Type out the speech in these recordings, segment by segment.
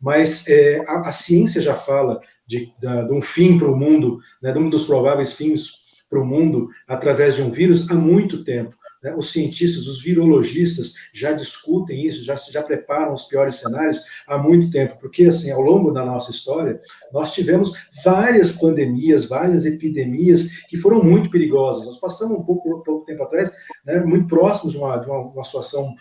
mas a ciência já fala de um fim para o mundo, né, de um dos prováveis fins para o mundo através de um vírus há muito tempo. Né? Os cientistas, os virologistas já discutem isso, já preparam os piores cenários há muito tempo, porque assim, ao longo da nossa história, nós tivemos várias pandemias, várias epidemias que foram muito perigosas. Nós passamos pouco tempo atrás, né, muito próximos de uma situação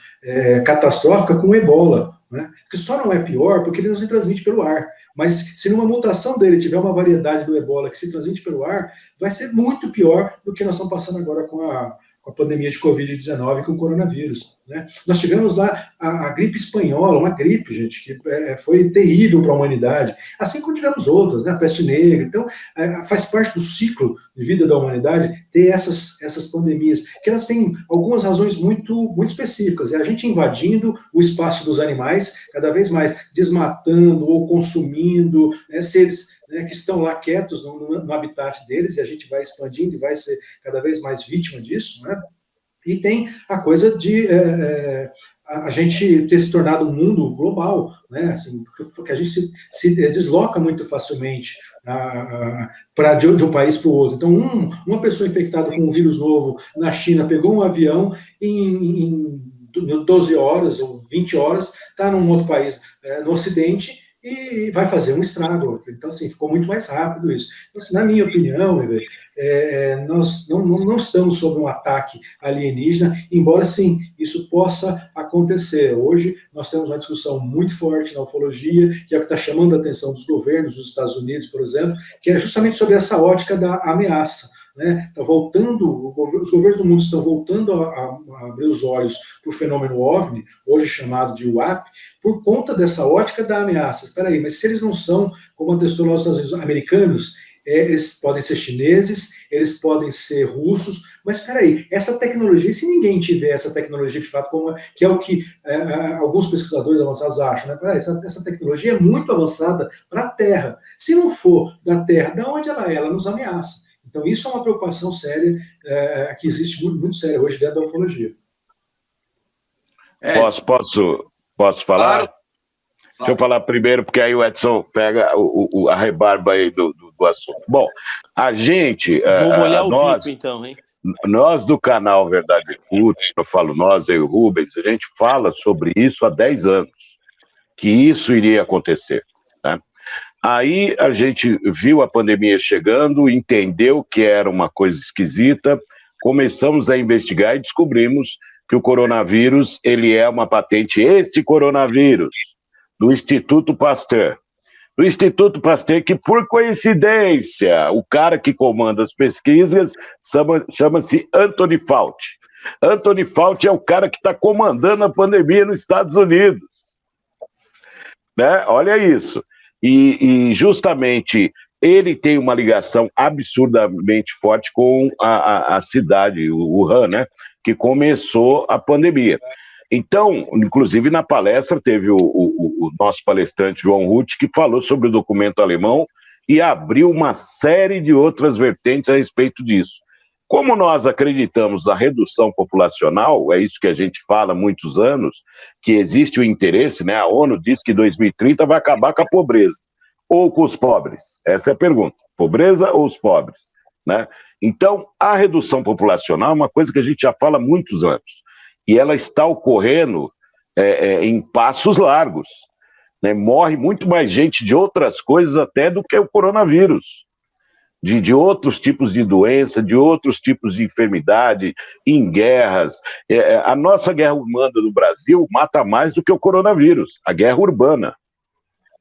catastrófica com o Ebola, né? Que só não é pior porque ele não se transmite pelo ar. Mas se numa mutação dele tiver uma variedade do Ebola que se transmite pelo ar, vai ser muito pior do que nós estamos passando agora com a pandemia de Covid-19 e com o coronavírus. Né? Nós tivemos lá a gripe espanhola, uma gripe, gente, que foi terrível para a humanidade, assim como tivemos outras, né? A peste negra. Então, faz parte do ciclo de vida da humanidade ter essas pandemias, que elas têm algumas razões muito específicas. É a gente invadindo o espaço dos animais, cada vez mais desmatando ou consumindo, né, seres, né, que estão lá quietos no habitat deles, e a gente vai expandindo e vai ser cada vez mais vítima disso, né? E tem a coisa de a gente ter se tornado um mundo global, né? Assim, porque a gente se desloca muito facilmente de um país para o outro. Então, uma pessoa infectada com um vírus novo na China pegou um avião em 12 horas ou 20 horas, está num outro país no Ocidente, e vai fazer um estrago. Então, assim, ficou muito mais rápido isso. Então, assim, na minha opinião, nós não estamos sob um ataque alienígena, embora, sim, isso possa acontecer. Hoje, nós temos uma discussão muito forte na ufologia, que é o que está chamando a atenção dos governos dos Estados Unidos, por exemplo, que é justamente sobre essa ótica da ameaça. Né? Tá voltando, os governos do mundo estão voltando a abrir os olhos para o fenômeno OVNI, hoje chamado de UAP, por conta dessa ótica da ameaça. Espera aí, mas se eles não são, como atestou lá nos Estados Unidos, americanos, eles podem ser chineses, eles podem ser russos, mas espera aí, essa tecnologia, se ninguém tiver essa tecnologia de fato, que é o que alguns pesquisadores avançados acham, né? Peraí, essa tecnologia é muito avançada para a Terra. Se não for da Terra, de onde ela é? Ela nos ameaça. Então, isso é uma preocupação séria, que existe muito séria hoje dentro da ufologia. Posso falar? Claro. Deixa eu falar primeiro, porque aí o Edson pega a rebarba aí do assunto. Bom, a gente... Vou molhar o bico, então, hein? Nós do canal Verdade Fútil, eu falo nós, eu e o Rubens, a gente fala sobre isso há 10 anos, que isso iria acontecer, né? Aí a gente viu a pandemia chegando, entendeu que era uma coisa esquisita, começamos a investigar e descobrimos que o coronavírus, ele é uma patente, este coronavírus, do Instituto Pasteur. Do Instituto Pasteur, que por coincidência, o cara que comanda as pesquisas chama-se Anthony Fauci. Anthony Fauci é o cara que está comandando a pandemia nos Estados Unidos. Né? Olha isso. E justamente ele tem uma ligação absurdamente forte com a cidade, o Wuhan, né? Que começou a pandemia. Então, inclusive na palestra teve o nosso palestrante João Ruth, que falou sobre o documento alemão e abriu uma série de outras vertentes a respeito disso. Como nós acreditamos na redução populacional, é isso que a gente fala há muitos anos, que existe o interesse, né? A ONU diz que 2030 vai acabar com a pobreza, ou com os pobres. Essa é a pergunta, pobreza ou os pobres, né? Então, a redução populacional é uma coisa que a gente já fala há muitos anos, e ela está ocorrendo em passos largos, né? Morre muito mais gente de outras coisas até do que o coronavírus. De outros tipos de doença, de outros tipos de enfermidade, em guerras. A nossa guerra urbana no Brasil mata mais do que o coronavírus, a guerra urbana,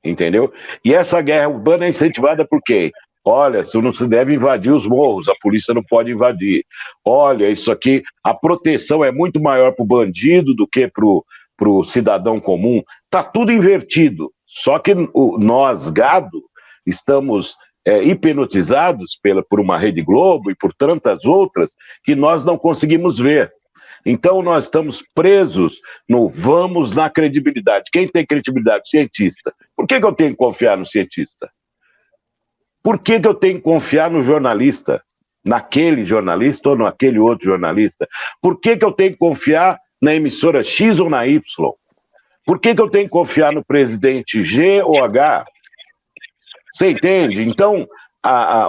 entendeu? E essa guerra urbana é incentivada por quê? Olha, você não se deve invadir os morros, a polícia não pode invadir. Olha, isso aqui, a proteção é muito maior para o bandido do que para o cidadão comum. Está tudo invertido, só que nós, gado, estamos... hipnotizados por uma Rede Globo e por tantas outras que nós não conseguimos ver. Então nós estamos presos vamos na credibilidade. Quem tem credibilidade? Cientista. Por que eu tenho que confiar no cientista? Por que eu tenho que confiar no jornalista? Naquele jornalista ou naquele outro jornalista? Por que eu tenho que confiar na emissora X ou na Y? Por que eu tenho que confiar no presidente G ou H? Você entende? Então,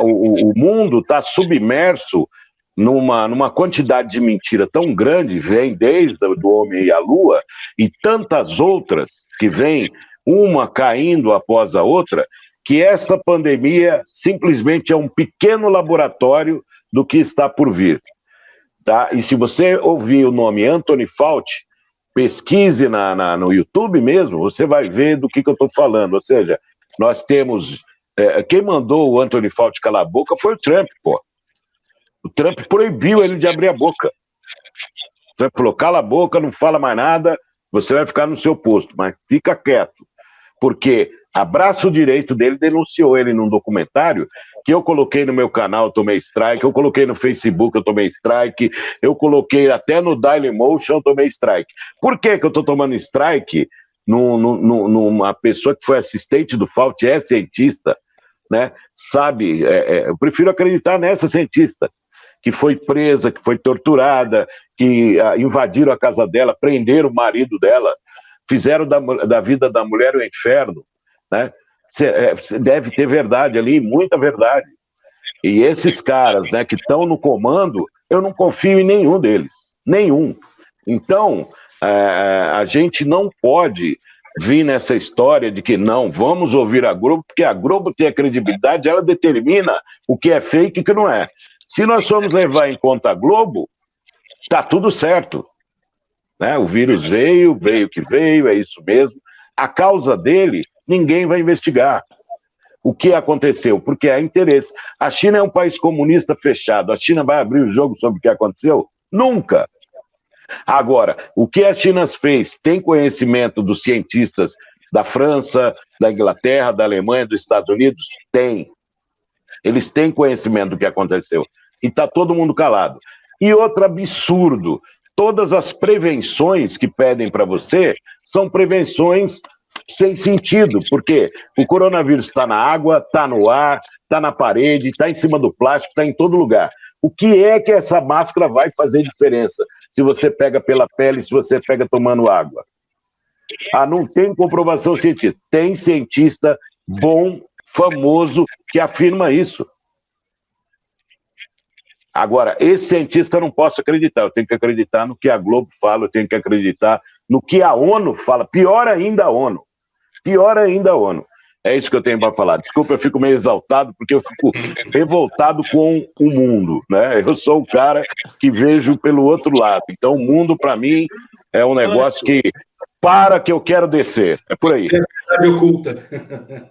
o mundo está submerso numa quantidade de mentira tão grande, vem desde o homem e a lua, e tantas outras que vêm, uma caindo após a outra, que esta pandemia simplesmente é um pequeno laboratório do que está por vir. Tá? E se você ouvir o nome Anthony Fauci, pesquise no YouTube mesmo, você vai ver do que eu estou falando. Ou seja, nós temos... quem mandou o Anthony Fauci calar a boca foi o Trump, pô. O Trump proibiu ele de abrir a boca. O Trump falou, cala a boca, não fala mais nada, você vai ficar no seu posto, mas fica quieto. Porque a braço direito dele denunciou ele num documentário que eu coloquei no meu canal, eu tomei strike, eu coloquei no Facebook, eu tomei strike, eu coloquei até no Dailymotion, eu tomei strike. Por que eu tô tomando strike numa pessoa que foi assistente do Fauci, é cientista, né? Sabe, eu prefiro acreditar nessa cientista, que foi presa, que foi torturada, que invadiram a casa dela, prenderam o marido dela, fizeram da vida da mulher o inferno, né? Deve ter verdade ali, muita verdade. E esses caras, né, que estão no comando, eu não confio em nenhum deles, nenhum. Então, a gente não pode vir nessa história de que não, vamos ouvir a Globo, porque a Globo tem a credibilidade, ela determina o que é fake e o que não é. Se nós formos levar em conta a Globo, tá tudo certo. Né? O vírus veio que veio, é isso mesmo. A causa dele, ninguém vai investigar. O que aconteceu? Porque há interesse. A China é um país comunista fechado. A China vai abrir o jogo sobre o que aconteceu? Nunca. Agora, o que a China fez? Tem conhecimento dos cientistas da França, da Inglaterra, da Alemanha, dos Estados Unidos? Tem. Eles têm conhecimento do que aconteceu. E está todo mundo calado. E outro absurdo, todas as prevenções que pedem para você são prevenções sem sentido, porque o coronavírus está na água, está no ar, está na parede, está em cima do plástico, está em todo lugar. O que é que essa máscara vai fazer diferença? Se você pega pela pele, se você pega tomando água? Não tem comprovação científica. Tem cientista bom, famoso, que afirma isso. Agora, esse cientista eu não posso acreditar, eu tenho que acreditar no que a Globo fala, eu tenho que acreditar no que a ONU fala, pior ainda a ONU. Pior ainda a ONU. É isso que eu tenho para falar. Desculpa, eu fico meio exaltado, porque eu fico revoltado com o mundo, né? Eu sou o cara que vejo pelo outro lado. Então, o mundo, para mim, é um negócio que eu quero descer. É por aí. É verdade oculta.